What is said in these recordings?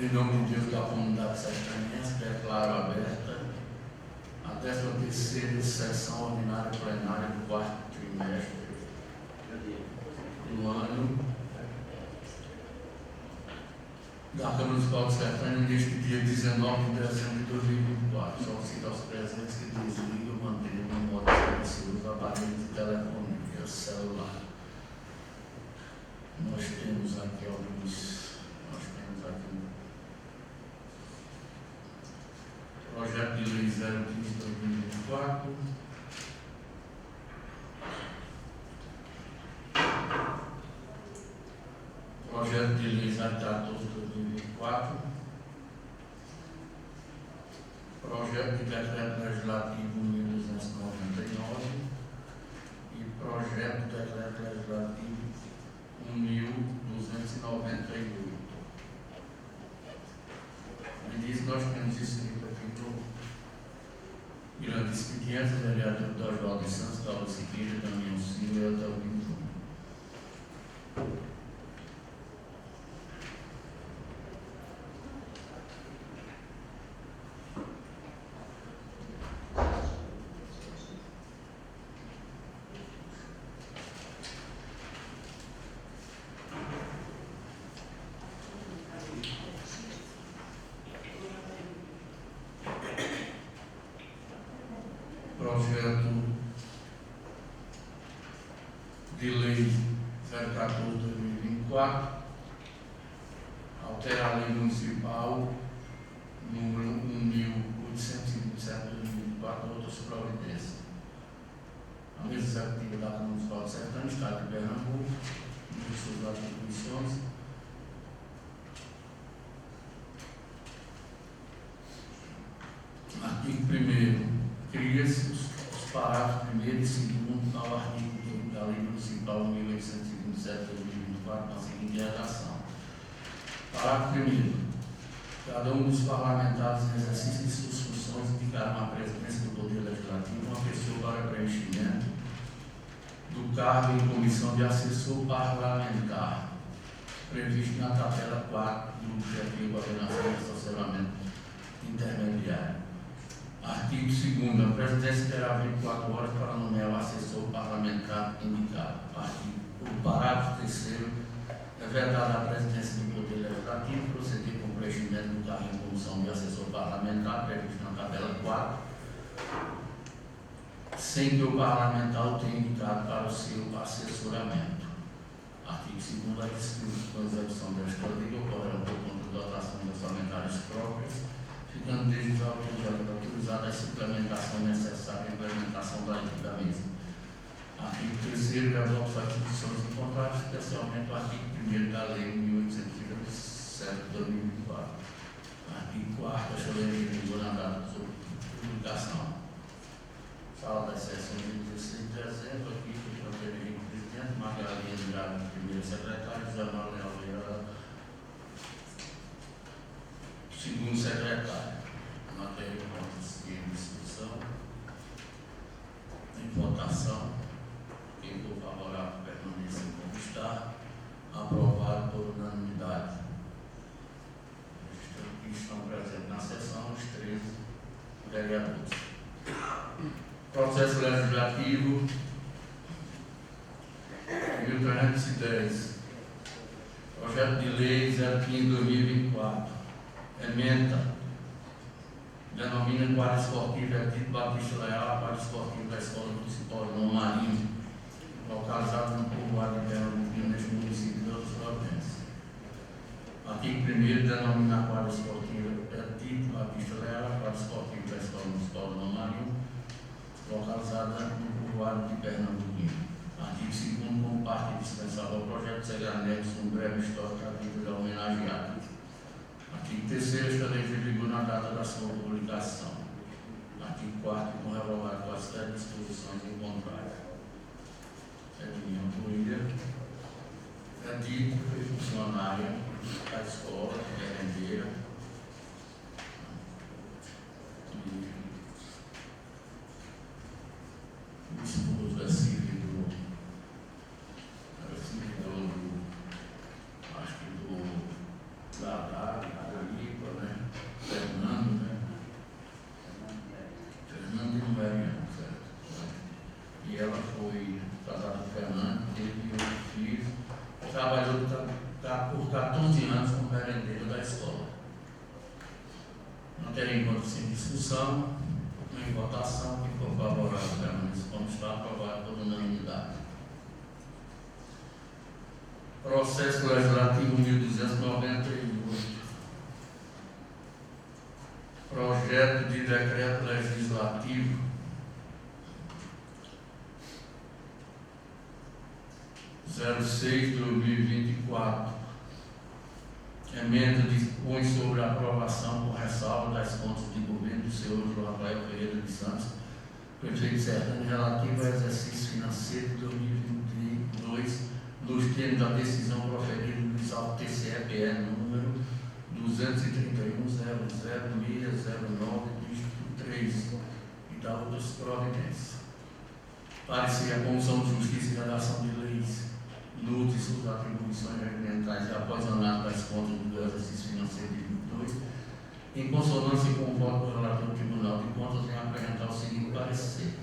Em nome de Deus da comunidade sertanense, declaro aberta a 13ª sessão ordinária plenária do 4º trimestre do ano da Câmara Municipal de Sertânia, neste dia 19 de dezembro de 2024. Solicito aos presentes que desligam ou mantenham no modo silencioso os aparelhos de telefonia celular. Nós temos aqui projeto de lei 015/2024, projeto de lei 014/2024, projeto de decreto legislativo 1299 e projeto de decreto legislativo 1298. Me diz que nós temos inscrito aqui no Grandes Pequenos, vereador da Oswaldo de Santos, Carlos Siqueira, Damião Silva e Edelvino Júnior. Projeto de lei 014/2024, altera a lei municipal número 1827/2024, outras providências. A mesa executiva da Câmara Municipal de Sertânia, Estado de Pernambuco, de suas atribuições. Artigo 1º. Cria-se os parágrafos 1º e 2º ao artigo da Lei Municipal 1827/2024, na seguinte redação. Parágrafo 1º. Cada um dos parlamentares, em exercício de suas funções, indicará à presidência do Poder Legislativo uma pessoa para preenchimento do cargo em comissão de assessor parlamentar, previsto na tabela 4 do Decreto de Ordenação e Estacionamento Intermediário. Artigo 2º. A presidência terá 24 horas para nomear o assessor parlamentar indicado. O parágrafo 3º. É vedado à presidência do Poder Legislativo proceder com o preenchimento do cargo em comissão de assessor parlamentar, previsto na tabela 4, sem que o parlamentar o tenha indicado para o seu assessoramento. Artigo 2º. As despesas com execução desta lei ocorrerão por conta de dotações orçamentárias próprias, ficando desde já autorizada a suplementação necessária à implementação da mesa. Artigo 3º. Revoga as atribuições encontradas, especialmente o artigo 1º da Lei 1857/2024. Artigo 4º. Esta lei entra em vigor na data de sua publicação. Sala das sessões de 16 de dezembro, aqui, com o presidente, Margarida Andrade, primeira secretária, José Manuel Oliveira, segundo secretário. Matéria de contas em discussão, em votação. Quem for favorável permaneça como está. Aprovado por unanimidade. Estão presentes na sessão os 13 vereadores. Processo legislativo 1310. Projeto de lei 015/2024. Emenda. Denomina quadra esportiva Edito Batista Leal a quadra esportiva da Escola Municipal de Não Marinho, localizada no povoado de Pernambuco, neste município de Douros Providência. Artigo 1º. Denomina a quadra esportiva Edito Batista Leal a quadra esportiva da Escola Municipal de Não Marinho, localizada no povoado de Pernambuco. Artigo 2º. Como parte indispensável ao projeto, será anexo um breve histórico à vida da homenageada. Artigo 3º. Esta lei entra em vigor na data da sua publicação. Artigo 4º. Com revogado quaisquer disposições em contrário. Edinha Luíra. Edito foi funcionária da escola, merendeira. O esposo é servidor acho que do Ladar, ela foi casada com o Fernando, teve 8 filhos, trabalhou por 14 anos como merendeira da escola. Não terá encontro sem discussão, em votação, que for favorável à permanência como está, aprovado por unanimidade. Processo Legislativo 1298. Projeto de Decreto Legislativo zero 06/2024. Emenda dispõe sobre a aprovação com ressalva das contas de governo do senhor Rafael Ferreira de Santos, prefeito de Sertânia, relativo ao exercício financeiro de 2022, nos termos da decisão proferida no TCE-PE número 231.00609, dígito 3, e da outras providências. Parecer a Comissão de Justiça e Redação de Leis luta e suas atribuições regimentais e após análise das contas do exercício financeiro de 2022, em consonância com o voto do relator do Tribunal de Contas, vem apresentar o seguinte parecer.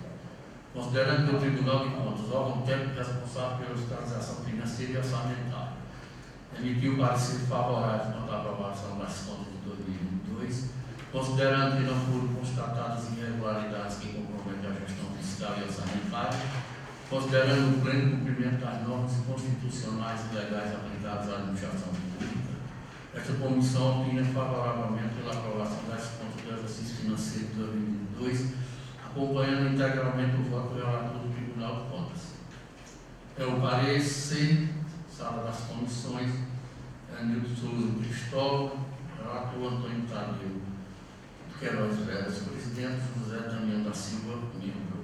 Considerando que o Tribunal de Contas, órgão técnico responsável pela fiscalização financeira e orçamentária, emitiu parecer favorável quanto à aprovação das contas de 2022, considerando que não foram constatadas irregularidades que comprometem a gestão fiscal e orçamentária, considerando o pleno cumprimento das normas constitucionais e legais aplicadas à administração pública, esta comissão opina favoravelmente pela aprovação das contas do exercício financeiro de 2022, acompanhando integralmente o voto do relator do Tribunal de Contas. É o parecer, sala das comissões, Nilton Souza Cristóvão, relator Antônio Tadeu Queiroz Veras, presidente, José Daniel da Silva, membro.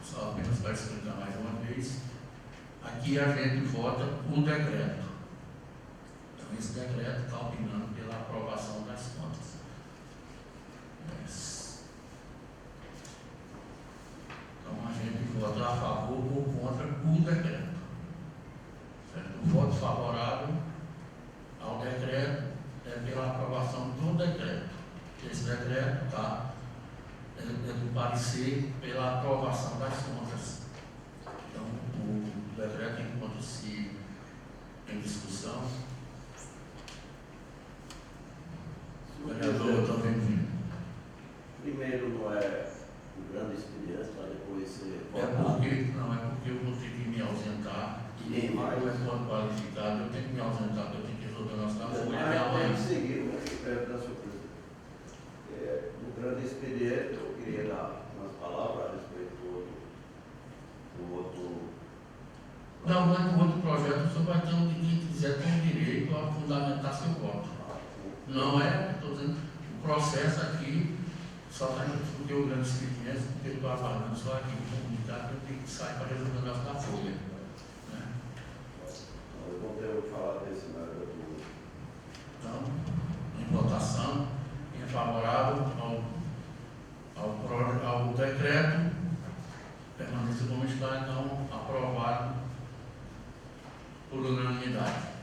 Só apenas para explicar mais uma vez, aqui a gente vota o decreto. Então, esse decreto está opinando pela aprovação das contas. Então, a gente vota a favor ou contra o decreto. Certo? O voto favorável ao decreto é pela aprovação do decreto. Esse decreto está do parecer pela aprovação das contas. Então, o decreto encontra-se em discussão. O vereador está bem-vindo. Primeiro não é um grande expediente, para depois ser porque eu vou ter que me ausentar. E mais é quando qualificado, eu tenho que me ausentar, porque eu tenho que resolver o nosso trabalho. Mas seguir aqui perto da sua presidência. No grande expediente, eu queria dar umas palavras a respeito do outro. Não, mas no outro projeto o senhor vai ter quem quiser tem o direito a fundamentar seu voto. Não é, estou dizendo, o processo aqui só está porque o grande expediente, porque eu estou aguardando só aqui o comunicado, eu tenho que sair para resolver o negócio da folha. Né? Eu vou ter que falar desse negócio. Então, em votação, em favorável ao decreto, permaneça como está, então, aprovado por unanimidade.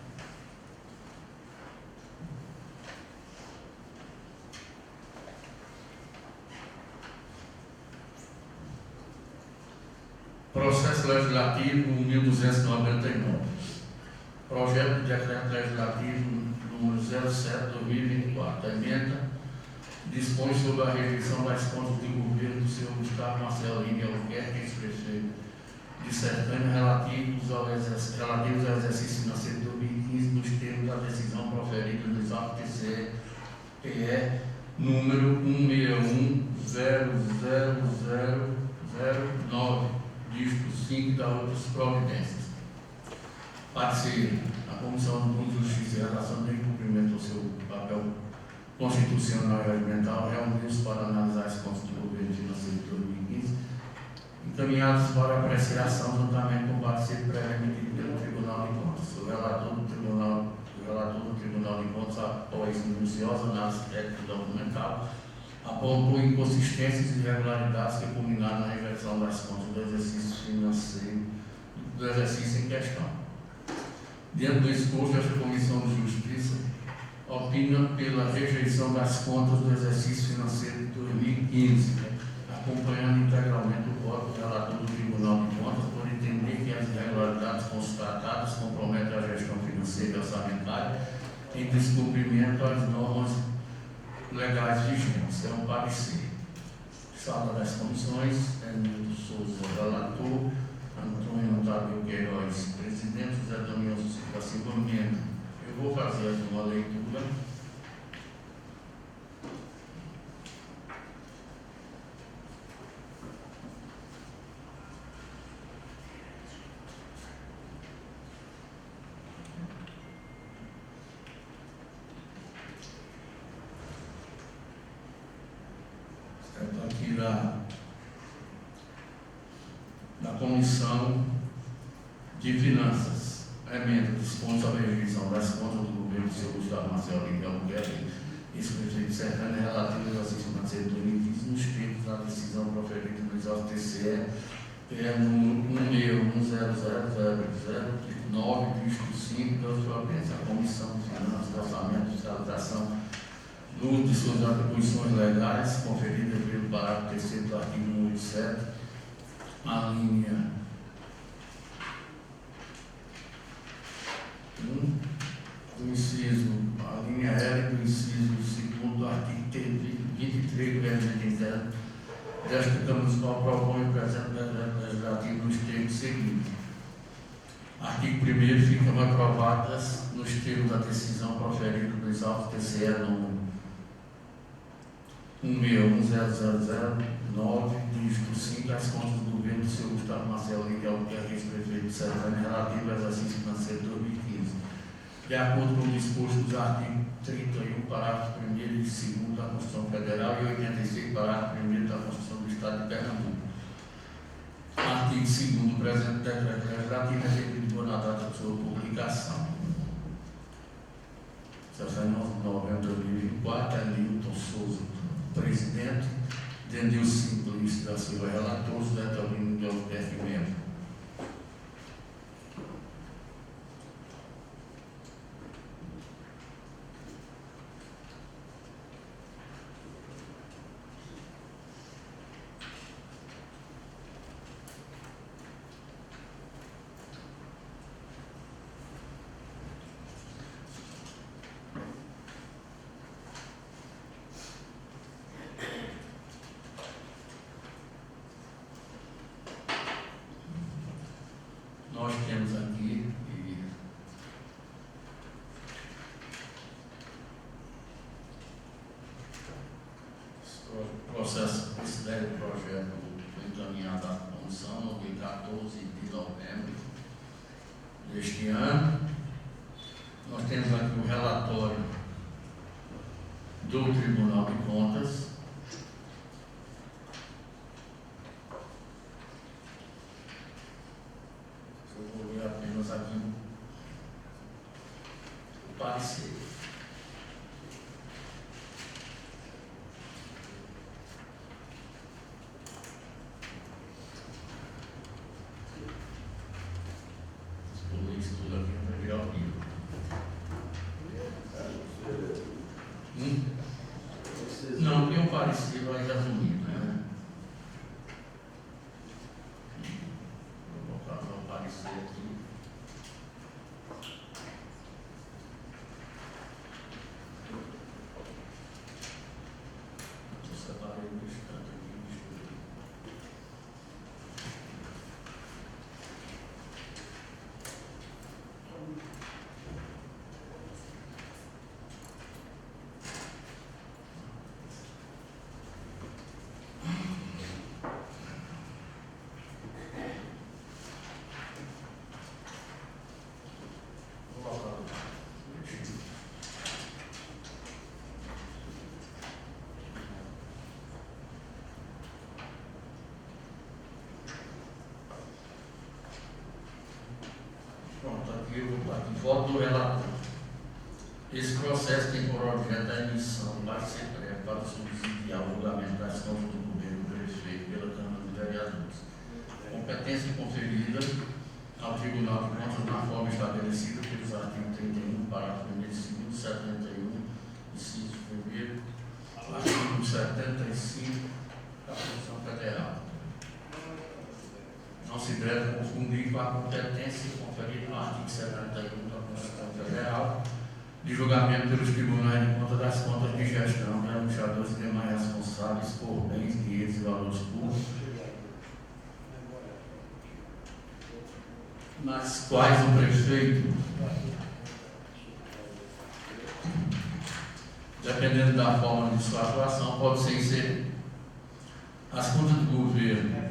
Processo Legislativo 1299. Projeto de Decreto Legislativo número 07/2024. Emenda dispõe sobre a rejeição das contas de governo do senhor Gustavo Marcelino Albuquerque, ex-prefeito de Sertânia, relativos ao exercício financeiro de 2015, nos termos da decisão proferida no exato TCE-PE número 161.00009, dígito 5 da outras providências. Parecer, a Comissão de Justiça e Redação tem cumprimento do seu papel constitucional e regimental, reuniu-se para analisar as contas do governo financeiro de 2015, encaminhados para apreciação juntamente com o parecer prévio emitido pelo Tribunal de Contas. O relator do Tribunal de Contas, após minuciosa análise técnica documental, apontou inconsistências e irregularidades que culminaram na reversão das contas do exercício financeiro do exercício em questão. Diante do exposto, esta Comissão de Justiça opina pela rejeição das contas do exercício financeiro de 2015, acompanhando integralmente em descumprimento às normas legais vigentes. É um parecer. Sala das Comissões, Emílio Souza, relator, Antônio Otávio Queiroz, presidente, José Daniel da Silva, membro. Eu vou fazer aqui uma leitura. Aqui na Comissão de Finanças, emenda dispõe sobre a revisão das contas do governo do Sr. Gustavo Marcelo Lima Albuquerque, ex-prefeito de Serrana, relativa ao exercício financeiro de 2015, nos termos da decisão proferida no exausto TCE, número 1000009, dígito 5, das providências. A Comissão de Finanças, Orçamento e Fiscalização no de suas atribuições legais, conferidas pelo parágrafo 3º do artigo 187, a linha 1 do inciso, a linha L do inciso 2º do artigo 23 do RGT desta Câmara Municipal propõe o presente decreto legislativo nos termos seguintes. Artigo 1º ficam aprovadas nos termos da decisão proferida no exausto TCE número 1000009, dígito 5, as contas do governo do Sr. Gustavo Marcelo Lima Albuquerque, ex-prefeito de Serrana, relativo ao exercício financeiro de 2015. De acordo com o disposto dos artigos 31, parágrafo 1º e 2º da Constituição Federal e 86, parágrafo 1º da Constituição do Estado de Pernambuco. Artigo 2º do presente decreto legislativo é definido na data de sua publicação. 19 de novembro de 2024, Nilton Souza, presidente, Denilson Simplício da Silva, relator, José Taurino de Albuquerque, membro. Nós temos aqui o processo, esse projeto foi encaminhado à comissão no dia 14 de novembro deste ano. Nós temos aqui o relatório do Tribunal de Contas. Eu vou ler apenas aqui o parecer. Vou ler isso tudo aqui para virar o livro. Não, porque o parecer vai resumido, né? Vou colocar o parecer aqui. Eu separei o estado aqui. Pronto, aqui eu vou botar aqui, voto do relator. Esse processo tem por objeto a emissão de parecer prévio para subsidiar o julgamento das contas do governo do prefeito pela Câmara de Vereadores. Competência conferida ao Tribunal de Contas na forma estabelecida pelos artigos 31, parágrafo 1º, 2º, 71, inciso 1º, artigo 75 da Constituição Federal. Não se deve confundir com a competência conferida no artigo 71 da Constituição Federal, de julgamento pelos tribunais de conta das contas de gestão de administradores e demais responsáveis por bens, direitos e valores públicos, nas quais o prefeito, dependendo da forma de sua atuação, pode ser inserido. As contas do governo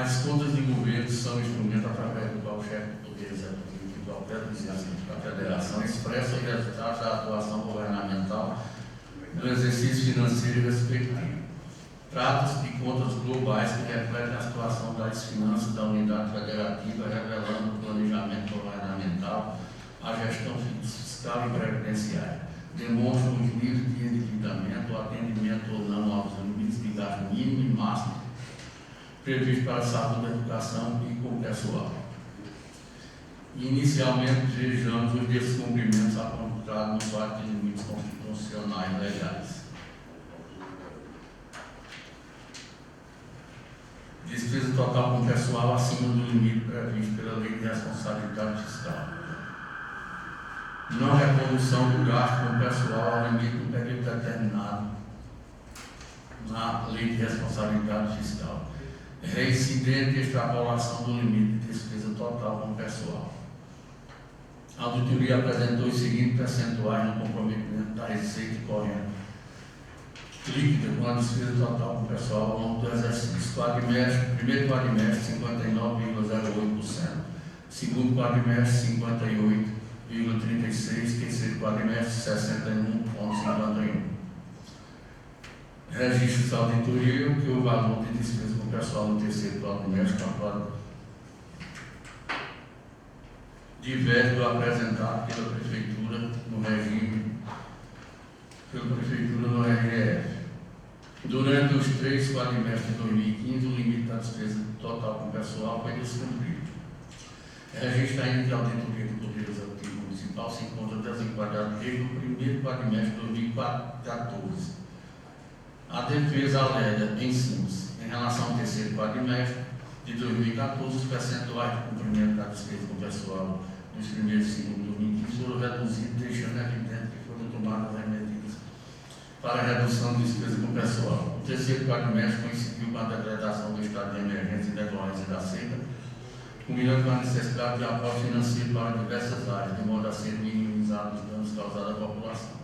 as contas de governo são instrumentos através do qual o chefe do Poder Executivo de qualquer presidência da Federação expressa os resultados da atuação governamental no exercício financeiro respectivo. Trata-se de contas globais que refletem a situação das finanças da unidade federativa, revelando o planejamento governamental, a gestão fiscal e previdenciária. Demonstram os níveis de endividamento, o atendimento ou não aos limites de gasto mínimo e máximo previsto para a saúde, educação e com o pessoal. Inicialmente, vejamos os descumprimentos apontados no quadro de limites constitucionais legais. Despesa total com pessoal acima do limite previsto pela Lei de Responsabilidade Fiscal. Não recondução do gasto com pessoal ao limite do período determinado na Lei de Responsabilidade Fiscal. Reincidente e extrapolação do limite de despesa total com pessoal. A auditoria apresentou os seguintes percentuais no comprometimento da receita corrente líquida com a despesa total com pessoal ao longo do exercício. Primeiro quadrimestre, 59,08%. Segundo quadrimestre, 58,36%. Terceiro quadrimestre, 61,51%. Registros da auditoria, que o valor de despesa com pessoal no terceiro quadrimestre calculado diverge do apresentado pela Prefeitura no RGF. Durante os 3 quadrimestres de 2015, o limite da despesa total com pessoal foi descumprido. Registro ainda que a auditoria do Poder Executivo Municipal se encontra desenquadrado desde o primeiro quadrimestre de 2014. A defesa alega, em síntese, em relação ao terceiro quadrimestre de 2014, os percentuais de cumprimento da despesa com pessoal nos primeiros e segundos de 2015 foram reduzidos, deixando evidente que foram tomadas as medidas para a redução de despesa com pessoal. O terceiro quadrimestre coincidiu com a decretação do estado de emergência em decorrência da seca, culminando com a necessidade de apoio financeiro para diversas áreas, de modo a ser minimizado os danos causados à população.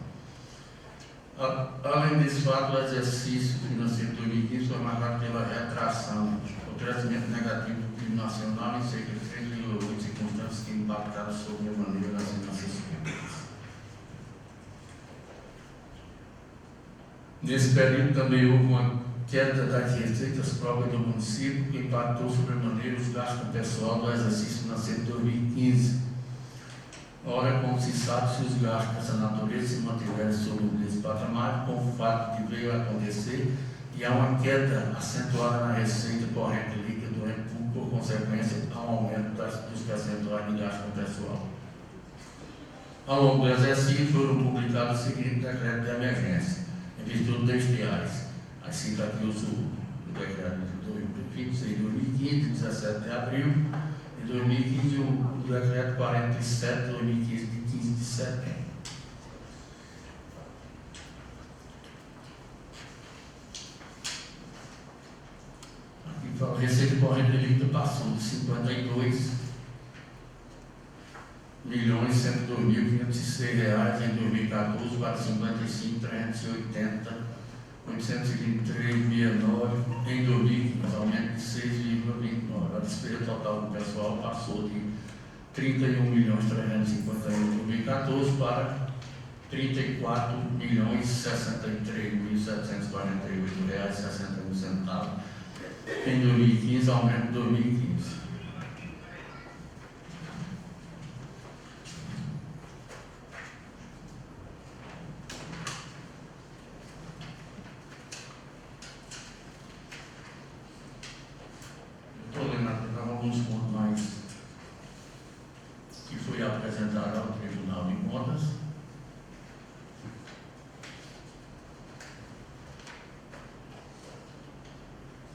Além desse fato, o exercício financeiro de 2015 foi marcado pela retração, o crescimento negativo do PIB nacional em cerca de 3,8%, circunstâncias que impactaram sobremaneira nas finanças públicas. Nesse período também houve uma queda das receitas próprias do município, que impactou sobremaneira os gastos com pessoal do exercício financeiro de 2015. Ora, como se sabe, se os gastos dessa natureza se mantiverem sobre esse patamar, com o fato de veio a acontecer, e há uma queda acentuada na receita corrente líquida do ente público, por consequência, há um aumento dos percentuais de gasto com pessoal. Ao longo do exercício, foram publicados os seguintes decretos de emergência, em virtude destes reais. Assim, está aqui o decreto de 26 de 2015, 17 de abril. Em 2015, o decreto 47 de 2015, de 15 de setembro. Aqui fala, a receita corrente líquida passou de 52.102.506 reais em 2014 para 55.380 823,69 em 2015, aumento de 6,29. A despesa total do pessoal passou de 31.351 em 2014 para R$ 34.063.748,61 em 2015, aumento de 2015. Estou lendo alguns pontos mais que foi apresentado ao Tribunal de Contas.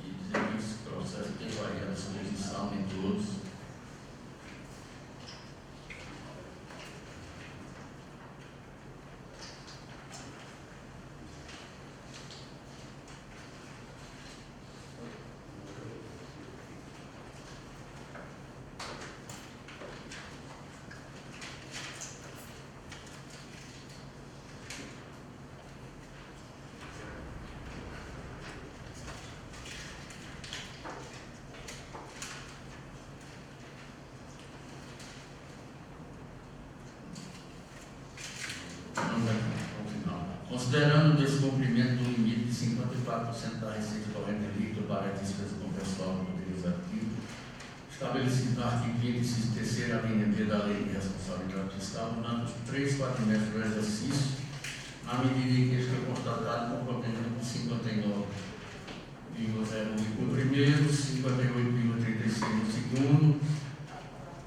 E dizer que esse processo tem variada exposição em todos. Considerando o descumprimento do limite de 54% da receita corrente líquida para a despesa com pessoal do Poder Executivo, estabelecido no artigo 25, terceira linha B da Lei de Responsabilidade Fiscal, durante os 3 quadrimestres do exercício, à medida em que este foi constatado com comprometimento de 59,01 no primeiro, 58,36 no segundo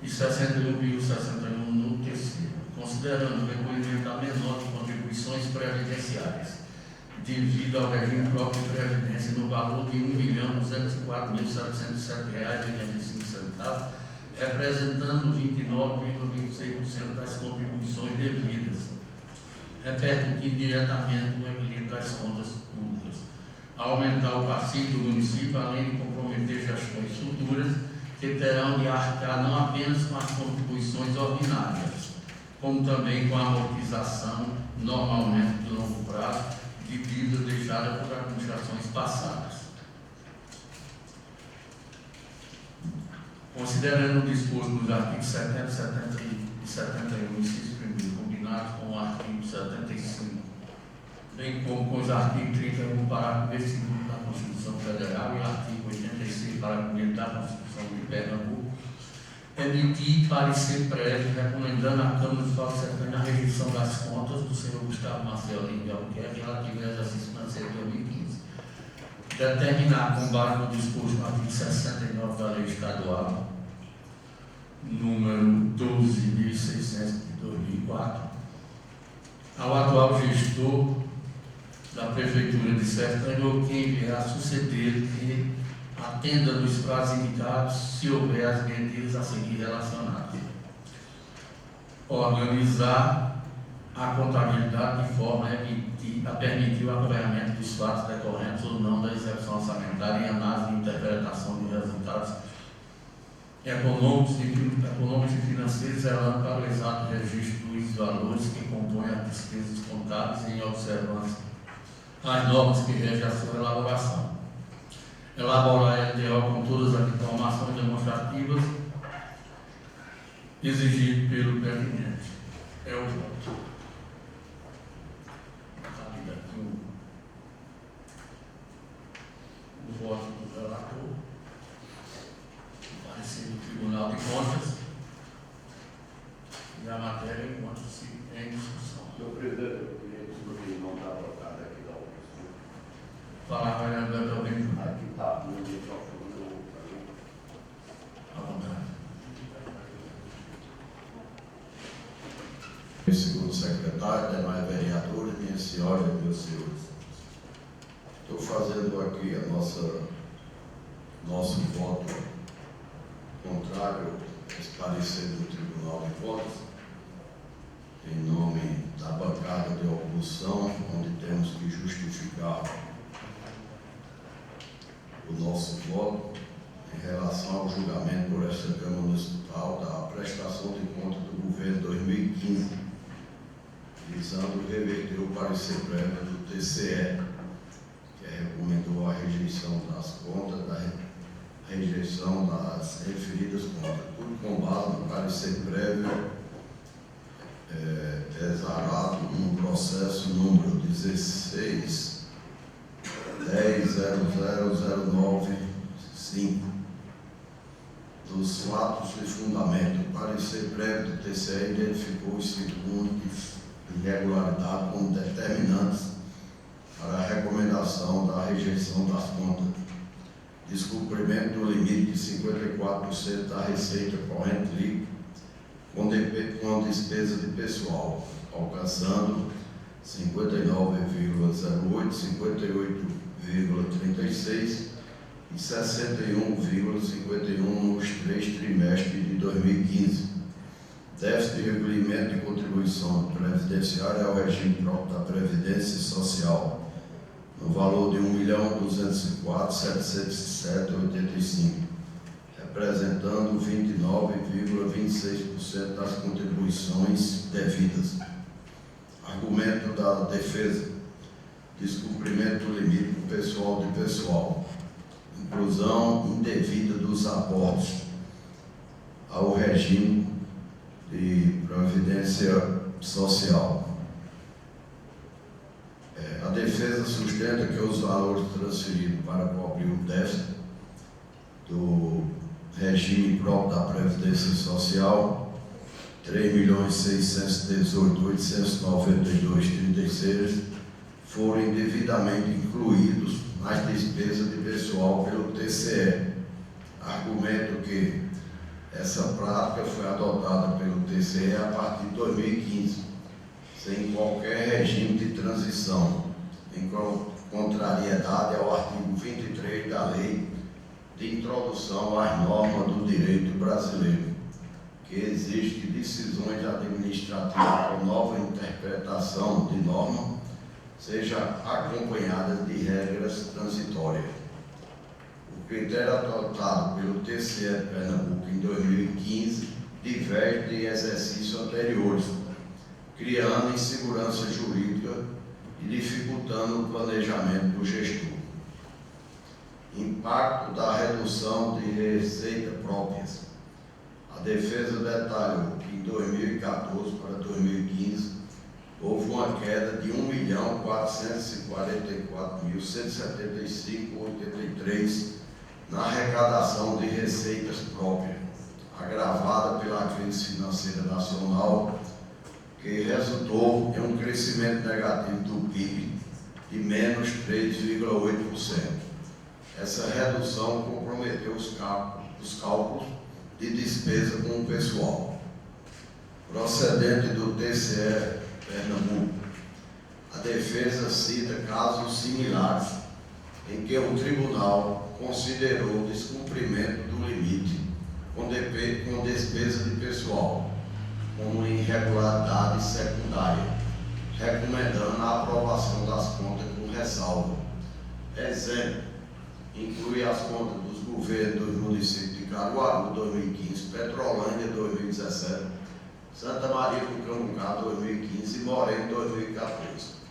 e 61,61 no terceiro, considerando o recolhimento a menor de contribuições previdenciárias, devido ao regime próprio de previdência no valor de R$ 1.204.707,85, representando 29,26% das contribuições devidas, repercutindo diretamente no equilíbrio das contas públicas, aumentar o passivo do município, além de comprometer gestões futuras que terão de arcar não apenas com as contribuições ordinárias, como também com a amortização, normalmente de longo prazo, de dívidas deixadas por administrações passadas. Considerando o disposto nos artigos 70, 70 e 71, inciso 1º, combinados com o artigo 75, bem como com os artigos 31, parágrafo 2º da Constituição Federal e artigo 86, parágrafo 1º da Constituição de Pernambuco, emitir parecer prévio recomendando à Câmara dos Deputados a rejeição das contas do senhor Gustavo Marcelino de Albuquerque relativo ao exercício financeiro de 2015. Determinar, com base no disposto no artigo 69 da Lei Estadual, número 12.600 de 2004, ao atual gestor da Prefeitura de Sertânia ou quem vier a suceder que atenda nos prazos indicados, se houver as medidas a seguir relacionadas. Organizar a contabilidade de forma a permitir o acompanhamento dos fatos decorrentes ou não da execução orçamentária e análise e interpretação de resultados econômicos e financeiros, zelando para o exato registro dos valores que compõem as despesas contábeis em observância às normas que regem a sua elaboração. Elaborar a LDO com todas as informações demonstrativas exigidas pelo pertinente. É o voto. O voto do relator, o parecer do Tribunal de Contas e a matéria encontra-se em discussão. Senhor presidente, eu queria que não está trocado aqui da outra. Falar com a vereadora também. Aqui está, no microfone do. À vontade. Segundo secretário, demais vereadores, minhas senhoras e meus senhores, estou fazendo aqui nosso voto contrário a esse parecer do Tribunal de Contas, em nome da bancada de oposição, onde temos que justificar o nosso voto em relação ao julgamento por esta Câmara Municipal da prestação de contas do governo 2015, visando reverter o parecer prévio do TCE recomendou a rejeição das contas, rejeição das referidas contas, tudo com base no parecer prévio exarado no processo número 16.10.0009.5 dos fatos e fundamento. O parecer prévio do TCE identificou os seguintes irregularidades como determinantes para a recomendação da rejeição das contas: descumprimento do limite de 54% da receita corrente líquida com despesa de pessoal, alcançando 59,08, 58,36 e 61,51 nos 3 trimestres de 2015. Déficit de recolhimento de contribuição previdenciária ao regime próprio da Previdência Social, no valor de R$ 1.204.707,85, representando 29,26% das contribuições devidas. Argumento da defesa: descumprimento do limite pessoal de pessoal, inclusão indevida dos aportes ao regime de previdência social. A defesa sustenta que os valores transferidos para cobrir o déficit do regime próprio da Previdência Social, R$ 3.618.892,36, foram indevidamente incluídos nas despesas de pessoal pelo TCE. Argumento que essa prática foi adotada pelo TCE a partir de 2015, sem qualquer regime de transição, em contrariedade ao artigo 23 da Lei de Introdução às Normas do Direito Brasileiro, que exige que decisões administrativas com nova interpretação de norma sejam acompanhadas de regras transitórias. O critério adotado pelo TCE de Pernambuco em 2015 diverge de exercícios anteriores, criando insegurança jurídica e dificultando o planejamento do gestor. Impacto da redução de receitas próprias. A defesa detalhou que em 2014 para 2015 houve uma queda de 1.444.175,83 na arrecadação de receitas próprias, agravada pela crise financeira nacional, que resultou em um crescimento negativo do PIB de menos 3,8%. Essa redução comprometeu os cálculos de despesa com o pessoal. Procedente do TCE Pernambuco, a defesa cita casos similares em que o tribunal considerou descumprimento do limite com despesa de pessoal como irregularidade secundária, recomendando a aprovação das contas com ressalva. Exemplo: inclui as contas dos governos dos municípios de Caruaru 2015, Petrolândia 2017, Santa Maria do Cambucá 2015 e Moreno 2014.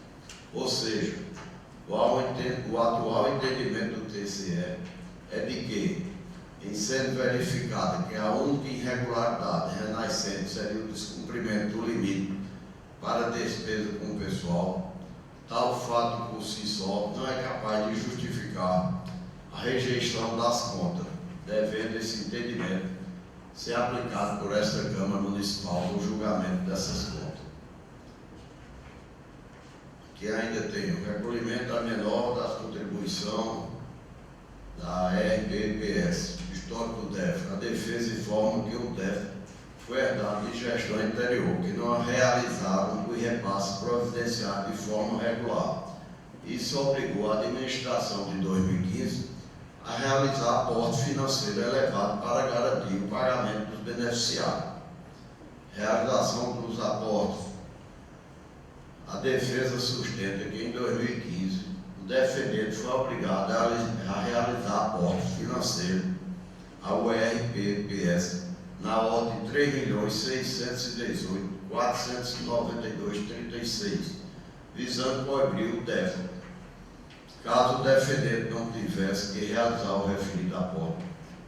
Ou seja, o atual entendimento do TCE é de que, em sendo verificada que a única irregularidade renascente seria o descumprimento do limite para despesa com o pessoal, tal fato por si só não é capaz de justificar a rejeição das contas, devendo esse entendimento ser aplicado por esta Câmara Municipal no julgamento dessas contas. Que ainda tem o recolhimento a menor das contribuições da RBPS, histórico do déficit. A defesa informa que o déficit foi herdado de gestão anterior, que não realizaram o repasse providenciário de forma regular. Isso obrigou a administração de 2015 a realizar aporte financeiro elevado para garantir o pagamento dos beneficiários. Realização dos aportes. A defesa sustenta que em 2015 o defendente foi obrigado a realizar aporte financeiro ao RPPS na ordem de R$ 3.618.492,36, visando cobrir o déficit. Caso o defendente não tivesse que realizar o referido aporte,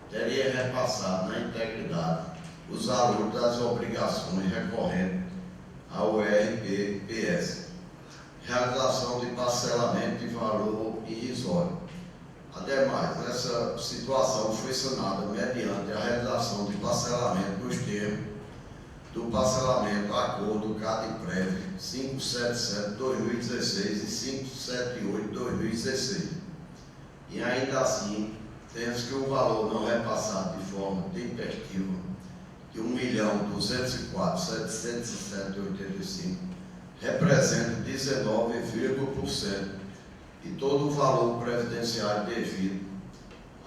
teria repassado na integridade os valores das obrigações recorrentes ao RPPS. Realização de parcelamento de valor irrisório. Ademais, essa situação foi sanada mediante a realização de parcelamento nos termos do parcelamento Acordo CADEPREV 577/2016 e 578/2016. E ainda assim, temos que o valor não repassado de forma tempestiva de R$ 1.204.707,85 representa 19,% e todo o valor previdenciário devido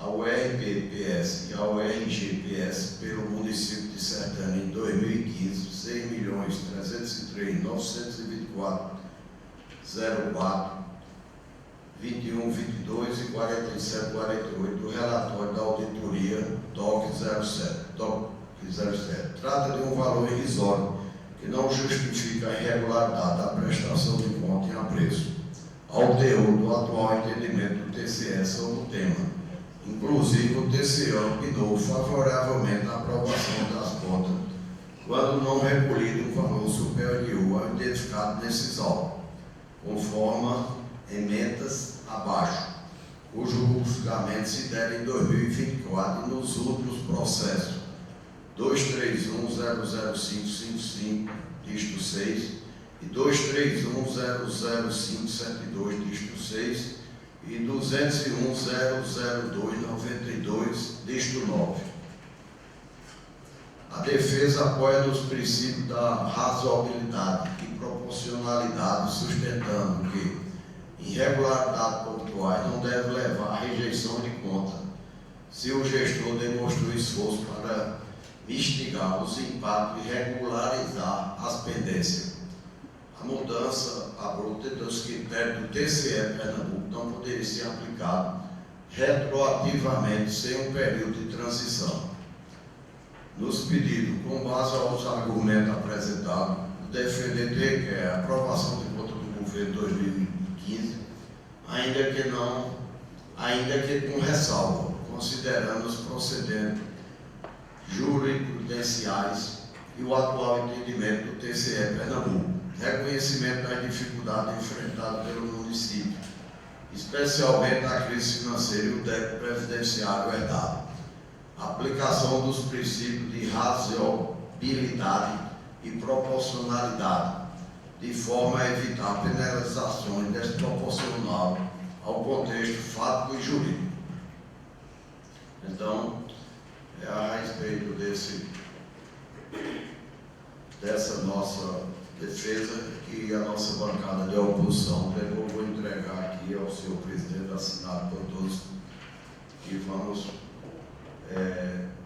ao RPPS e ao RGPS pelo município de Sertânia em 2015, R$ 6.303.924,04, 21, 22 e 47, 48 do relatório da auditoria DOC 07. Trata de um valor irrisório que não justifica a irregularidade da prestação de conta em apreço ao teor do atual entendimento do TCE sobre o tema. Inclusive, o TCE opinou favoravelmente a aprovação das contas quando não recolhido um valor superior ao identificado nesses autos, conforme emendas abaixo, cujo julgamento se der em 2024 e nos últimos processos 231.00555, dígito 6, e 231.00572, dígito 6, e 201.00292, dígito 9. A defesa apoia nos princípios da razoabilidade e proporcionalidade, sustentando que irregularidades pontuais não devem levar à rejeição de conta, se o gestor demonstrou esforço para mitigar os impactos e regularizar as pendências. A mudança abrupta dos critérios do TCE Pernambuco não poderia ser aplicado retroativamente sem um período de transição. Nos pedidos, com base aos argumentos apresentados, o defendente requer a aprovação de conta do governo 2015, ainda que com ressalva, considerando os procedentes jurisprudenciais e o atual entendimento do TCE Pernambuco. Reconhecimento das dificuldades enfrentadas pelo município, especialmente a crise financeira e o débito previdenciário herdado. Aplicação dos princípios de razoabilidade e proporcionalidade, de forma a evitar penalizações desproporcionais ao contexto fático e jurídico. Então, é a respeito dessa nossa defesa que a nossa bancada de oposição pegou. Vou entregar aqui ao senhor presidente, assinado por todos, e vamos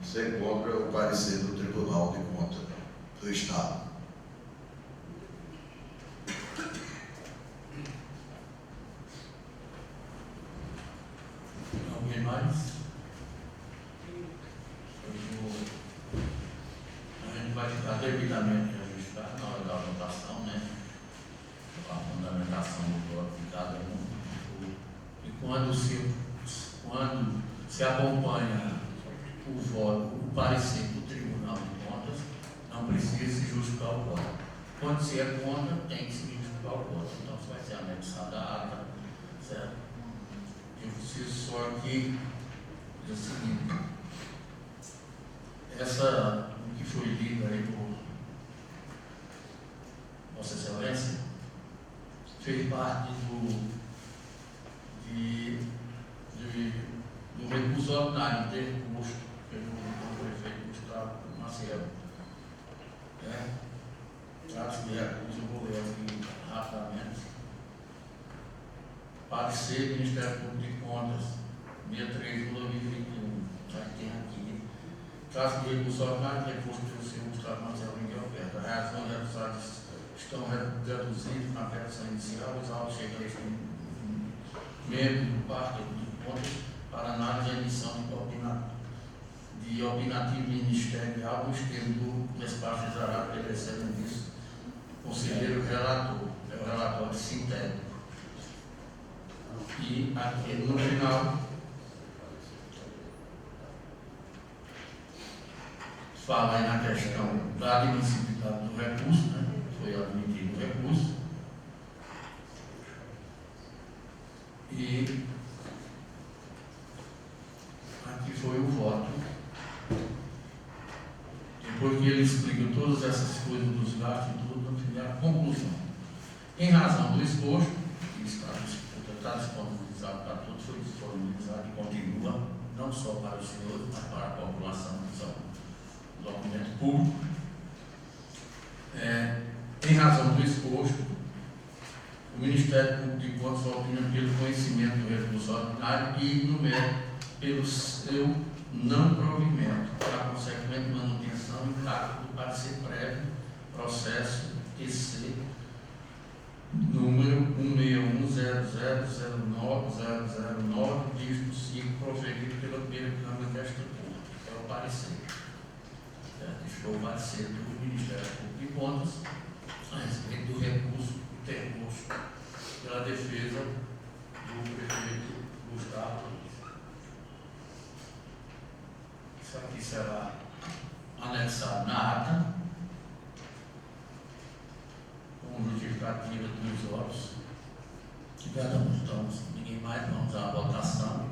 ser contra o parecer do Tribunal de Contas do Estado. Alguém mais? A gente vai ficar devidamente registrado na hora da votação, né? A fundamentação do voto de cada um. E quando se acompanha o voto, o parecer do Tribunal de Contas, não precisa se justificar o voto. Quando se é contra, tem que se justificar o voto. Então, isso vai ser anexada à ata, certo? Eu preciso só aqui dizer o seguinte: o que foi lido aí por Vossa Excelência fez parte do recurso ordinário interposto pelo prefeito Gustavo Maciel. Trata-se de recurso, eu vou ler aqui rapidamente. Parecer do Ministério Público de Contas, dia 3 de 2021. Já tem aqui. Trata-se de recurso ordinário interposto pelo senhor Gustavo Maciel em oferta. A reação e resultados estão reduzidos na versão inicial, os autos chegam a este membro do Parque de Contas para análise e emissão de opinativo ministerial nos termos do despacho exarado pelo excelentíssimo conselheiro relator, é o relatório sintético. E a aqui no final, fala aí na questão da admissibilidade do recurso, né? Foi admitido o recurso. E aqui foi o voto. Depois que ele explica todas essas coisas dos gastos e tudo, no final, a conclusão. Em razão do exposto, que está disponibilizado para todos, foi disponibilizado e continua, não só para os senhores, mas para a população, que são documento público. Em razão do exposto, o Ministério Público de Contas opina pelo conhecimento do recurso ordinário e enumera pelo seu não provimento para a consequente manutenção e encargo do parecer prévio, processo EC número 161.0009.009, dígito 5, proferido pela primeira Câmara desta Corte. É o parecer. Este foi o parecer do Ministério Público de Contas a respeito do recurso interposto pela defesa do prefeito Gustavo Luiz. Isso aqui será anexado na ata, com justificativa dos votos que damos. Então, ninguém mais, vamos à votação.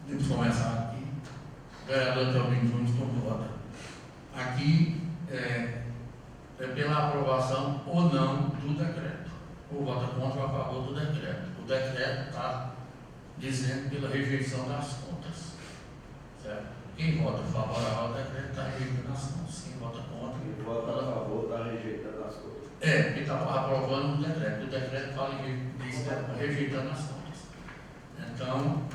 Vamos começar aqui. O vereador Teodoro Nunes concorda. Aqui é pela aprovação ou não do decreto. Ou vota contra ou a favor do decreto. O decreto está dizendo pela rejeição das contas. Certo? Quem vota favorável ao decreto está rejeitando as contas. Quem vota contra. Quem vota a favor está rejeitando as contas. Quem está aprovando o decreto. O decreto fala que diz que está rejeitando as contas. Então,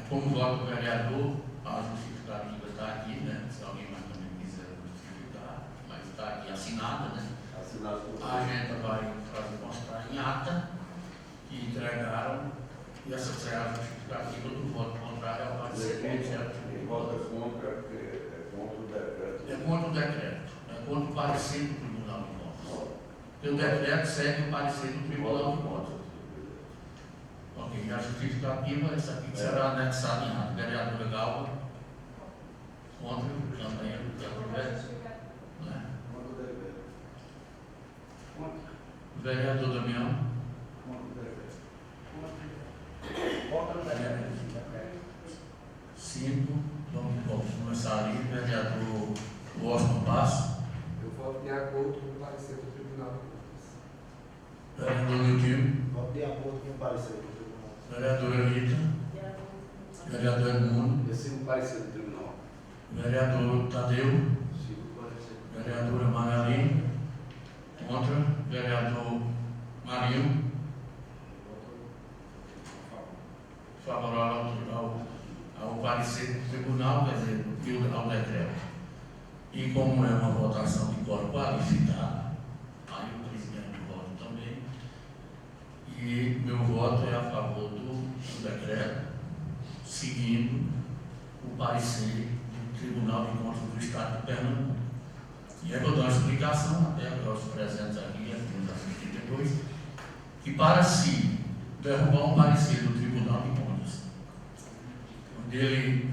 como vota o vereador, a justificativa está aqui, né? Se alguém mais também quiser justificar, mas está aqui assinada, né? Assinado por A agenda vai mostrar em ata que entregaram, e essa será a justificativa do voto contrário ao parecer. Quem vota contra é contra o decreto. É contra o decreto, é contra o parecer do Tribunal de Contas. Porque o decreto segue o parecer do Tribunal de Contas. Ok, a justificativa, essa aqui será anexada em ata. Vereadora Galva, contra, também, né? Contra o decreto. Vereador Damião. Contra o decreto. Vota no decreto. 5, vamos começar ali. Vereador Washington Passo. Eu voto de acordo com o parecer do Tribunal de Contas. Vereador Nilton. Voto de acordo com o parecer do tribunal. Vereadora Rita. Vereador Edmundo. Eu sigo o parecer do Tribunal. Vereador Tadeu. Sigo o parecer. Vereadora Magali. Contra. Vereador Marinho. Favorável ao parecer do tribunal, quer dizer, ao decreto. E como é uma votação de quórum qualificado, aí o presidente vota também. E meu voto é a favor do decreto, seguindo o parecer do Tribunal de Contas do Estado de Pernambuco. E aí eu dou uma explicação, até aos presentes aqui, aqui nos assistir depois, que para se derrubar um parecer do Tribunal de Contas, onde ele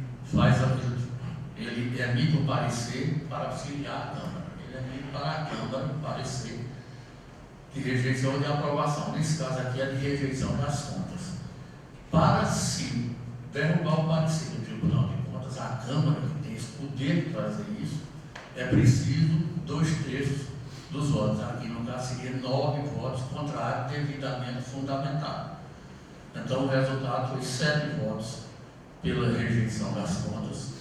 emite um parecer para auxiliar a Câmara, ele emite para a Câmara um parecer de rejeição ou de aprovação. Nesse caso aqui é de rejeição das contas. Para se derrubar o parecer do Tribunal de Contas, a Câmara, que tem esse poder de fazer isso, é preciso 2/3 dos votos. Aqui no caso seria 9 votos contrários devidamente fundamentados. Então o resultado foi 7 votos pela rejeição das contas,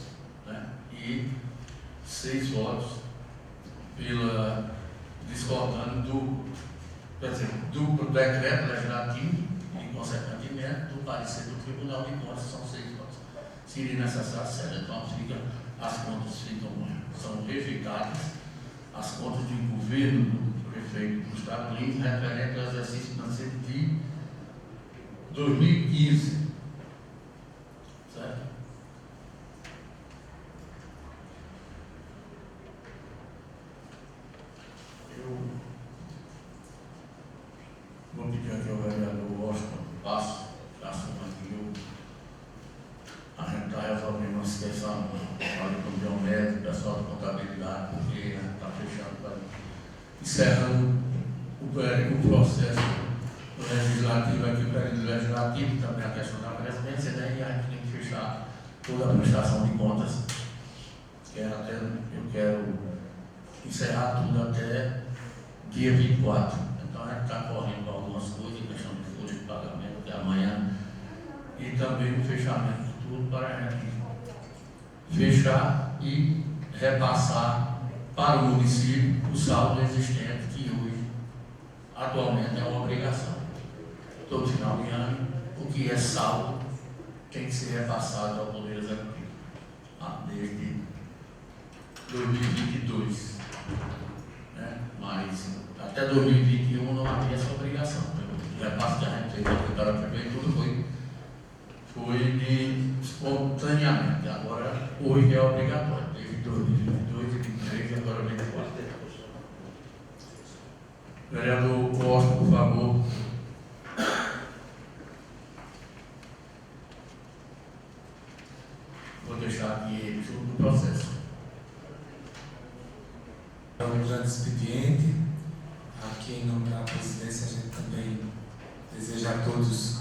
né? E 6 votos pela discordando do decreto legislativo e, consequentemente, do parecer do Tribunal de Contas. São 6 votos. Seria necessário 7. Então as contas são rejeitadas. As contas do governo do prefeito Gustavo Lins referente ao exercício financeiro de 2015. Certo? encerrando o processo legislativo aqui, o período legislativo, também a questão da presidência, né? E a gente tem que fechar toda a prestação de contas. Eu quero encerrar tudo até dia 24. Então a gente está correndo algumas coisas, questão de folha de pagamento até amanhã, e também o fechamento de tudo para a gente fechar e repassar para o município o saldo existente, que hoje, atualmente, é uma obrigação. Todo final de ano, o que é saldo tem que ser repassado ao Poder Executivo, desde 2022. Né? Mas até 2021 não havia essa obrigação. O repasse que a gente fez aqui para a prefeitura foi de espontaneamente. Agora, hoje é obrigatório, desde 2022, 2023 e agora 2024. Vereador Costa, por favor. Vou deixar aqui tudo no processo. É um grande expediente. Aqui em nome da presidência, a gente também deseja a todos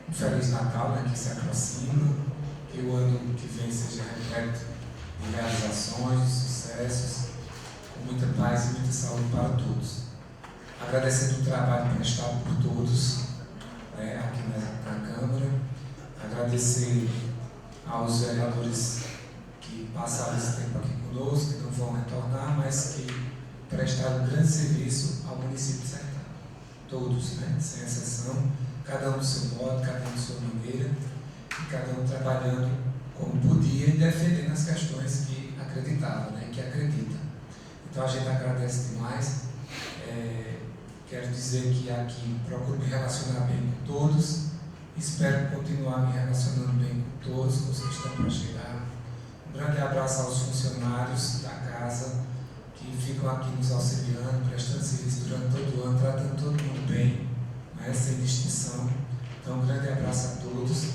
um Feliz Natal, né, que se aproxima, que o ano que vem seja repleto de realizações, de sucessos, com muita paz e muita saúde para todos. Agradecendo o trabalho prestado por todos, né, aqui na Câmara, agradecer aos vereadores que passaram esse tempo aqui conosco, que não vão retornar, mas que prestaram um grande serviço ao município de Sertão. Todos, né, sem exceção, cada um do seu modo, cada um de sua maneira, e cada um trabalhando como podia e defendendo as questões que acreditava, né, que acredita. Então a gente agradece demais. Quero dizer que aqui procuro me relacionar bem com todos, espero continuar me relacionando bem com todos, com os que estão para chegar. Um grande abraço aos funcionários da casa que ficam aqui nos auxiliando, prestando serviço durante todo o ano, tratando todo mundo bem, né, sem distinção. Então, um grande abraço a todos.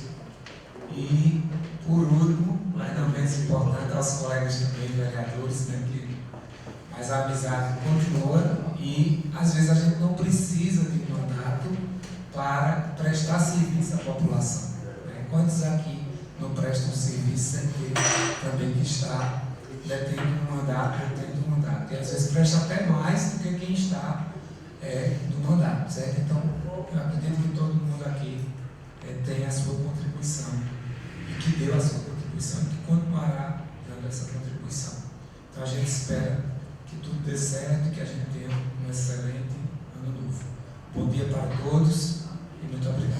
E, por último, mas não menos importante, aos colegas também, vereadores, né, mas a amizade continua e, às vezes, a gente não precisa de um mandato para prestar serviço à população. Né? Quantos aqui não prestam serviço sem ter também que estar detendo um mandato, detendo um mandato? E, às vezes, presta até mais do que quem está no mandato, certo? Então, eu acredito que todo mundo aqui tem a sua contribuição e que deu a sua contribuição e que continuará dando essa contribuição. Então, a gente espera que tudo dê certo e que a gente tenha um excelente ano novo. Bom dia para todos e muito obrigado.